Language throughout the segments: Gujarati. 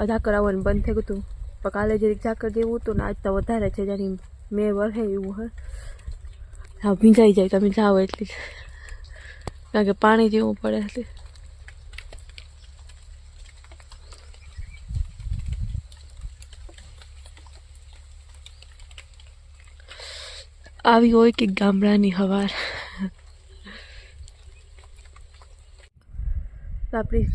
ઝાકર આવવાનું બંધ થઈ ગયું હતું, પણ કાલે જરીક ઝાકર જેવું હતું ને આજ તો વધારે છે, જ્યારે મેં વરસે એવું હોય. હા, ભીંજાઈ જાય તમે જાઓ એટલી, કારણ કે પાણી જેવું પડે એટલે. આવી હોય કે ગામડાની હવાર. તો આપણી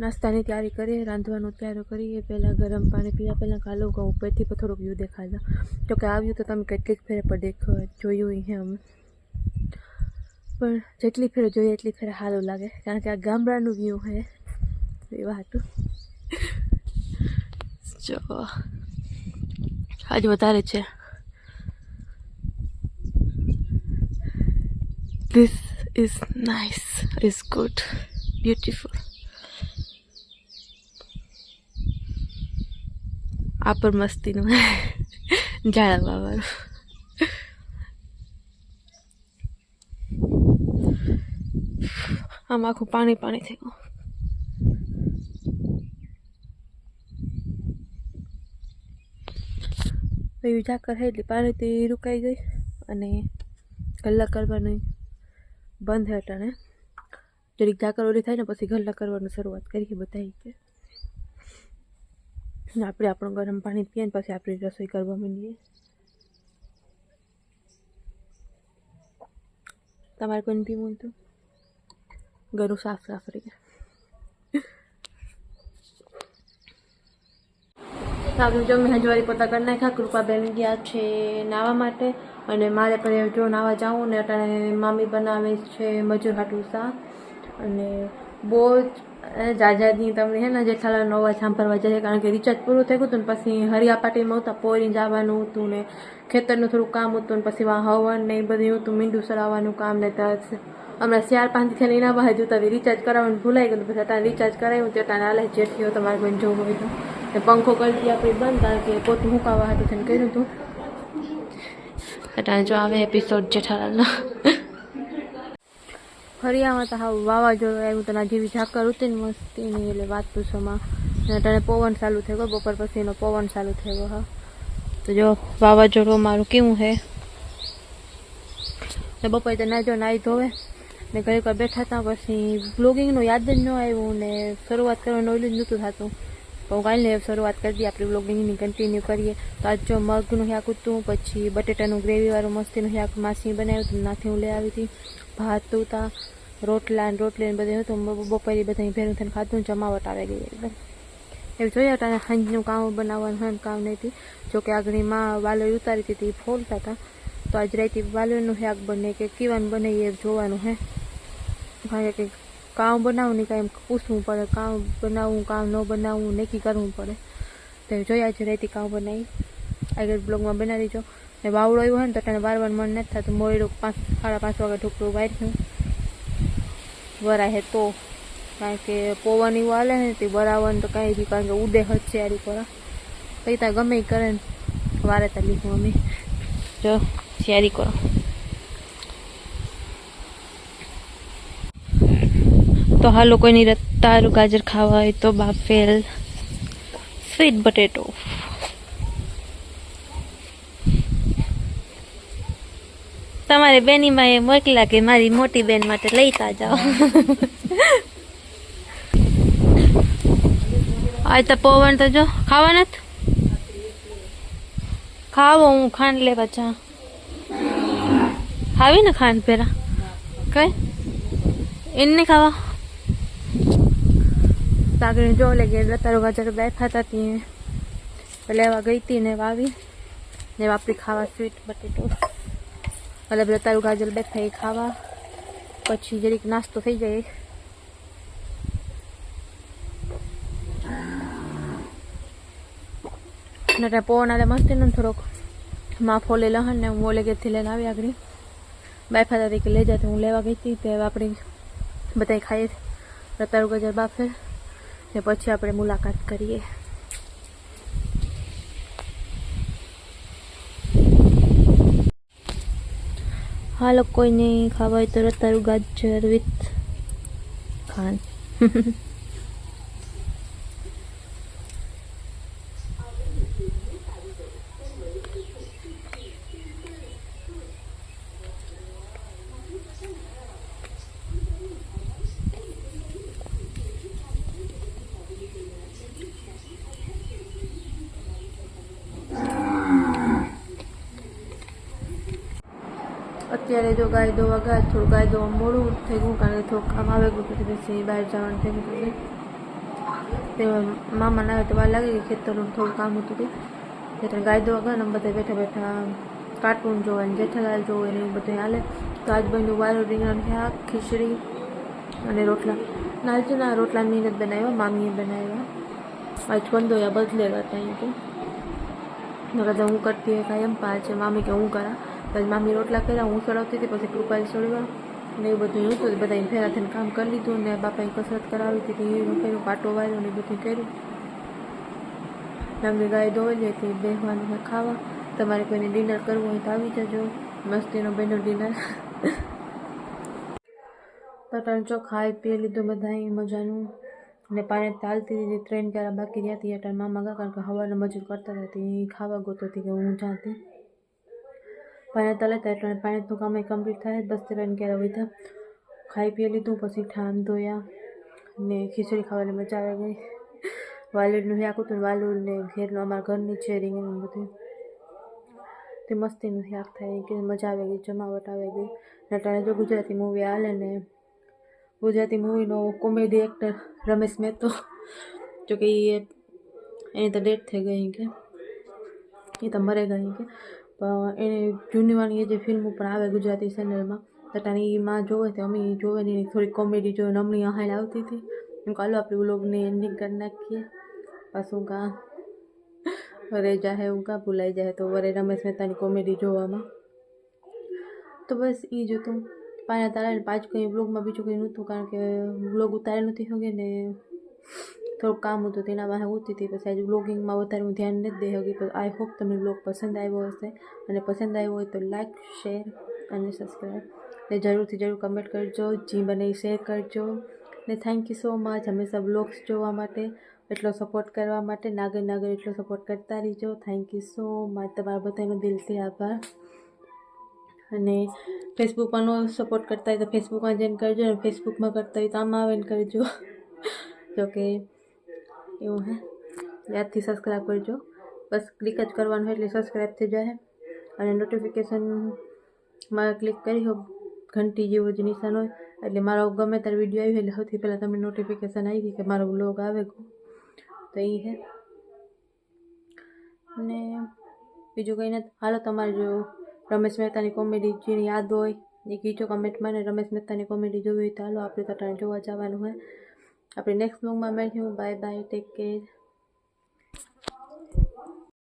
નાસ્તાની તૈયારી કરીએ, રાંધવાનું તૈયાર કરીએ. પહેલાં ગરમ પાણી પીવા પહેલાં કાલો ઘઉં ઉપરથી પણ થોડુંક વ્યૂ દેખાડો. તો કે આવ્યું તો તમે કેટલીક ફેરે પણ જોયું હે અમે, પણ જેટલી ફેર જોઈએ એટલી ફેર સારું લાગે, કારણ કે આ ગામડાનું વ્યૂ હે એ વાત. જો આજ વધારે છે. This is nice, is good, beautiful. આ પર મસ્તીનું જાળવવા વાળું. આમ આખું પાણી પાણી થઈ ગયું. એવી ઝાકર છે એટલે પાણીથી રોકાઈ ગઈ અને ગલ્લા કરવાનું બંધ હતા ને જરીક ઝાકર ઓલી થાય ને પછી ગલ્લા કરવાનું શરૂઆત કરીએ બધાય કે આપણે આપણું ગરમ પાણી પીએ ને પછી આપણી રસોઈ કરવા માંડીએ. તમારે કોઈને પીવું હોય તો ગળું સાફ સાફ રહી ગયા. આપણે જો મેં હજવારી પોતા કરી નાખ્યા. કૃપાબેન ગયા છે નાહવા માટે અને મારે પણ જો નાહવા જાઉં ને અત્યારે મામી બનાવે છે મજૂર હાટું શાક અને બહુ જ જાજાની તમને હે ને જેઠાલાલનો અવાજ સાંભળવા જાય, કારણ કે રિચાર્જ પૂરું થઈ ગયું હતું ને પછી હરિયાપાટીમાં હતા પોરી જવાનું હતું ને ખેતરનું થોડું કામ હતું ને પછી હવન ને એ બધું હતું, મીંડું સરાવવાનું કામ ને હમણાં 4-5 થી એના બહાર જોતા રિચાર્જ કરાવવાનું ભૂલાઈ ગયું. પછી અત્યારે રિચાર્જ કરાવ્યું તો ત્યાં હાલે જેઠીઓ તમારે કોઈ જોવું હોય તો પંખો કરી દી આપણે બંધ, કારણ કે પોતું મુકાવા હાટું થઈને કર્યું હતું. અત્યારે જો આવે એપિસોડ જેઠાલાલનો. ફરિયામાં તો હા વાવાઝોડું આવ્યું તો જેવી ઝાકર હતી ને મસ્તીની, એટલે વાત પૂછોમાં. અત્યારે પવન ચાલુ થઈ ગયો, બપોર પછીનો પવન ચાલુ થઈ ગયો. હા તો જો વાવાઝોડું મારું કેવું છે. બપોરે તો ના જો નાહી ધોવે ને ઘડીક વાર બેઠા હતા, પછી બ્લોગિંગનું યાદ જ ન આવ્યું ને શરૂઆત કરવાનું ઓલું જ નહોતું થતું. તો કાલે શરૂઆત કરી દઈએ આપણે બ્લોગિંગની કન્ટિન્યુ કરીએ. તો આજ જો મગનું શાક હતું, પછી બટેટાનું ગ્રેવીવાળું મસ્તીનું શાક માસી બનાવ્યું હતું, નાથી હું લઈ આવી હતી. ભાત હતા, રોટલા ને બધું હતું. બપોરે બધા ભેરું થઈને ખાધું, જમાવટ આવી ગઈ એકદમ. એવું જોઈએ ત્યાં સાંજનું કામ બનાવવાનું હોય કામ નહીં હતી. જોકે આગળમાં વાલો ઉતારી હતી એ ફોલતા હતા, તો આજ રાતે વાલોનું શાક બને કે કીવાનું બને એ જોવાનું હે. કારણ કે કામ બનાવું ને કાંઈ પૂછવું પડે, કામ બનાવવું કામ ન બનાવવું નક્કી કરવું પડે. તો જોઈએ આજે રાતે કામ બનાવી આગળ બ્લોગમાં બનાવી દીધો. ને વાવડો આવ્યો હોય ને તો તને વારવાનું મન નથી થતું. મોડું 5-5:30 વાગે ઢોકળું વાર્યું વરાય હે તો, કારણ કે પવન એવું હાલે ને તે બરાવવાનું તો કાંઈ બી, કારણ કે ઉડે હচ্ছে યારી કરા પછી ત્યાં ગમે એ કરે ને વારે ત્યાં લીધું અમે જો તૈયારી કરો. તો હાલો કોઈની રતારું ગાજર ખાવા હોય તો બાફેલ સ્વીટ બટેટો. તમારે બેનીમાં એ મોકલા કે મારી મોટી બેન માટે લઈતા જાઓ. આજ તો પવન તો જો ખાવા નથી ખાવો, હું ખાંડ લેવા ચા ખાવી ને ખાંડ પેલા કઈ એને નહીં ખાવા. સાગરી જો લે ગયા રતારો ગાજર બેઠા હતા ત્યાં લેવા ગઈ હતી ને વાવી ને વાપરી ખાવા સ્વીટ બટેટો. એટલે રતારું ગાજર બેઠા એ ખાવા પછી જરીક નાસ્તો થઈ જાય. ને પવન આલે મસ્તી ને થોડોક માફો લે લહન ને હું ઓલે ઘેરથી લઈને આવી આગળ બાફા હતા કે લઈ જતી હું લેવા ગઈ હતી. તે આપણે બધા ખાઈએ રતારું ગાજર બાફે ને પછી આપણે મુલાકાત કરીએ. હાલો કોઈને ખાવા હોય તો રતારું ગાજર વિથ ખાંડ. અત્યારે જો ગાય દોવા ગયા, થોડું ગાય દોવા મોડું થઈ ગયું કારણ કે થોડું કામ આવે ગયું પછી બહાર જવાનું થઈ ગયું. તે મામાને આવે તો વાર લાગે કે ખેતરનું થોડું કામ હતું તે એટલે ગાય દોવા ગયા ને બધા બેઠા બેઠા કાર્ટૂન જોવે ને જેઠાલાલ જોવે ને એવું બધું હાલે. તો આજ બન્યું વાળું રીંગણ શાક, ખીચડી અને રોટલા. ના રોટલા મેં નથી બનાવ્યા, મામીએ બનાવ્યા. આજ કંદોયા બદલેલા હતા અહીં કે નકર હું કરતી હોય કાંઈ એમ પાછે મામી કે હું કરા. પછી મામી રોટલા કર્યા, હું સળવતી હતી, પછી કૃપાએ સળવા ને એવું બધું હતું. બધાને ફેરા થઈને કામ કરી લીધું ને બાપાએ કસરત કરાવી હતી એવું કર્યું, પાટો વાળ્યો ને બધું કર્યું. નામની ગાય દોવેલી હતી, બેસવાનું છે ખાવા. તમારે કોઈને ડિનર કરવું હોય તો આવી જજો, મસ્તીનો બન્યો ડિનર. તટાણ ચો ખાઈ પી લીધું બધા મજાનું ને પાણી ચાલતી હતી. 3 ક્યારા બાકી રહ્યા હતી એટલે મામા ગા કારણ કે હવાને મજૂર કરતા હતી એ ખાવા ગોતો હતી કે હું જાતી પાણી તલેતા એટલે પાણીનું કામ કમ્પ્લીટ થાય. 10 ક્યારા વધ્યા, ખાઈ પી લીધું. પછી ઠામ ધોયા ને ખીચડી ખાવાની મજા આવી ગઈ. વાલુરનું શાક હતું ને વાલુર ને ઘેરનું અમારા ઘરની છે રીંગણ બધું તે મસ્તીનું શાક થાય કે મજા આવી ગઈ, જમાવટ આવી ગઈ. ને અટાણે જો ગુજરાતી મૂવી હાલે ને ગુજરાતી મૂવીનો કોમેડી એક્ટર રમેશ મહેતો જોકે એની તો ડેથ થઈ ગઈ કે એ તો મરે ગઈ કે પણ એને જૂનીવાણી જે ફિલ્મો પણ આવે ગુજરાતી ચેનલમાં તટાણી એમાં જોવે તો અમે જોવે ને થોડી કોમેડી જોવે નમણી હાલ આવતી હતી. હું કાલો આપણે વ્લોગની એન્ડિંગ કરી નાખીએ પાછું કાં વરે જાહે હું કાં ભૂલાઈ જાય તો વરે રમેશ મહેતાની કોમેડી જોવામાં. તો બસ એ જ હતું. પાણી તારે પાંચ કંઈ વ્લોગમાં બીજું કંઈ નહોતું કારણ કે વ્લોગ ઉતારે નથી શકે ને થોડુંક કામ હતું તેના વાહે હોતી હતી. પછી આજે વ્લોગિંગમાં વધારે હું ધ્યાન નથી દઈ શકી. પણ આઈ હોપ તમને વ્લોગ પસંદ આવ્યો હશે અને પસંદ આવ્યો હોય તો લાઈક, શેર અને સબસ્ક્રાઈબ ને જરૂર કમેન્ટ કરજો, જી બને શેર કરજો ને થેન્ક યુ સો મચ હંમેશા વ્લોગ્સ જોવા માટે, એટલો સપોર્ટ કરવા માટે. નાગર એટલો સપોર્ટ કરતા રહીજો. થેન્ક યુ સો મચ, તમારા બધાનો દિલથી આભાર. અને ફેસબુકમાં નો સપોર્ટ કરતા હોય તો ફેસબુકમાં જઈને કરજો ને ફેસબુકમાં કરતા હોય તો આમાં આવીને કરજો. જોકે એવું હે યાદથી સબસ્ક્રાઈબ કરજો. બસ ક્લિક જ કરવાનું હોય એટલે સબસ્ક્રાઈબ થઈ જાય અને નોટિફિકેશનમાં ક્લિક કરી હો ઘંટી જેવું જ નિશાન હોય એટલે મારો ગમે ત્યારે વિડીયો આવી એટલે સૌથી પહેલાં તમને નોટિફિકેશન આવી ગઈ કે મારો વ્લોગ આવે તો એ હે. અને બીજું કંઈ નથી. હાલો તમારે જો રમેશ મહેતાની કોમેડી જેની યાદ હોય એ કીજો કમેન્ટમાં. ને રમેશ મહેતાની કોમેડી જોવી હોય તો હાલો આપણે તટાણે જોવા જવાનું હોય. આપણે નેક્સ્ટ વ્લોગમાં મળીશું. Bye bye, take care.